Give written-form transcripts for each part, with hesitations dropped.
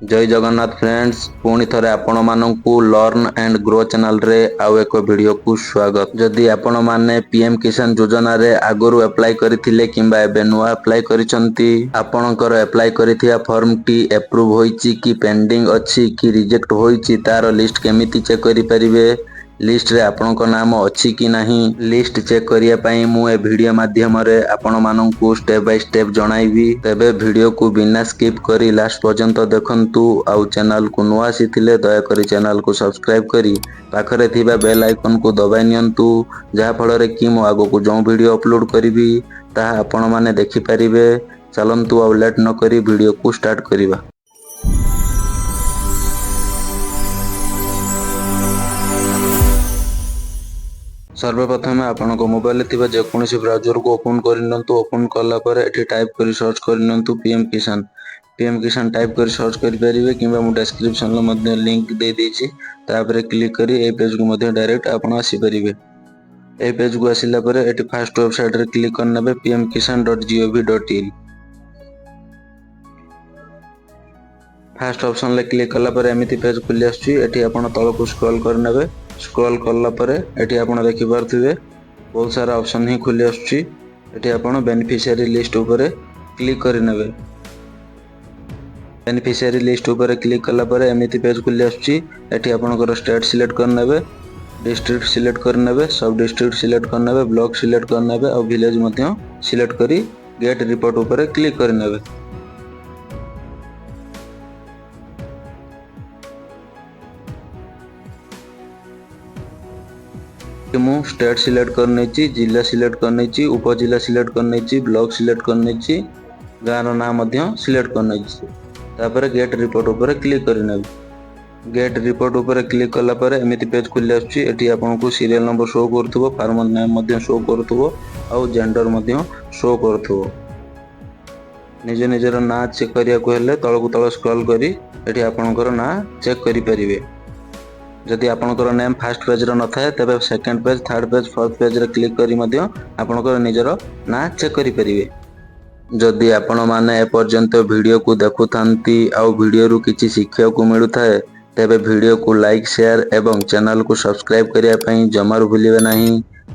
जय जगन्नाथ फ्रेंड्स पुणी थरे आपण मानकु लर्न एंड ग्रो चैनल रे आउ एक वीडियो को स्वागत। जदि आपण माने पीएम किसान योजना रे आगुरु अप्लाई करथिले किंबा एबे नुआ अप्लाई करिसंती आपणकर अप्लाई करिथिया फॉर्म टी अप्रूव होईची कि पेंडिंग अछि कि रिजेक्ट होईची तार लिस्ट केमिति चेक करि परिबे लिस्ट रे आपणको नाम अछि कि नाही लिस्ट चेक करिया पई मु ए वीडियो माध्यम रे आपण मानकु स्टेप बाय स्टेप जणाइबी। तेबे वीडियो को बिना स्किप करी लास्ट पर्यंत देखंतु आउ चैनल को नुआ आसीथिले दया करी चैनल को सब्सक्राइब करी पाखरे थिबा बेल आइकन को दबाइ नियंतु जहा फल रे कि मु आगो को जो वीडियो अपलोड करिवि ताहा आपण माने देखि परिबे। चलंतु आउ लेट न करी वीडियो को स्टार्ट करिबा। सर्वप्रथम आपनको मोबाइल थिबा जेकोसी ब्राउजर को ओपन करिनंतु ओपन करला पर एठी टाइप करी सर्च करिनंतु पीएम किसान टाइप करी सर्च करि परिबे किबा मु डिस्क्रिप्शन लो मध्ये लिंक दे देछि तापर क्लिक करी ए पेज को मध्ये डायरेक्ट आपण आसी परिबे। ए पेज को आसिला पर एठी फर्स्ट वेबसाइट रे क्लिक करनबे pmkisan.gov.in फर्स्ट ऑप्शन ले क्लिक कला पर एमिति पेज खुली आछी एठी आपण तळ को स्क्रॉल करनबे स्क्रॉल करला पर एठी आपण देखि पारथिबे बहुत सारा ऑप्शन ही खुली आछी एठी आपण बेनिफिशियरी लिस्ट ऊपर क्लिक करनबे बेनिफिशियरी लिस्ट ऊपर क्लिक कला पर एमिति पेज खुली आछी एठी आपणकर स्टेट सिलेक्ट करनबे डिस्ट्रिक्ट सिलेक्ट करनबे सब डिस्ट्रिक्ट सिलेक्ट करनबे ब्लॉक सिलेक्ट करनबे और विलेज मध्ये सिलेक्ट करी गेट रिपोर्ट ऊपर क्लिक करनबे। मु स्टेट सिलेक्ट करने जिला सिलेक्ट करने उपजिला सिलेक्ट करने ब्लॉक सिलेक्ट करने गाँव ना सिलेक्ट करने तापर गेट रिपोर्ट ऊपर क्लिक करने गेट रिपोर्ट ऊपर क्लिक कला पर एमिति पेज खुली आछी एठी आपनको सीरियल नंबर शो करथुबो फार्मर नेम मध्ये शो करथुबो आ जेंडर मध्ये शो करथुबो निज निजर ना चेक करिया को हेले तळ को तळ स्क्रॉल करी एठी आपनकर ना चेक करि परिबे। जदि आपनकर नेम फर्स्ट पेज रो न थाए तबे second page third page fourth page रे क्लिक करी मध्ये आपनकर निजर ना चेक करि परिबे। जदि आपण माने ए पर्यंत वीडियो को देखुथांती आउ वीडियो रु किछि शिक्षा को मिलु थाए तेबे वीडियो को लाइक शेयर एवं चैनल को सब्सक्राइब करिया पई जमार भूलिबे नाही।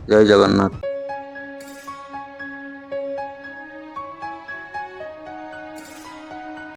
जय जगन्नाथ।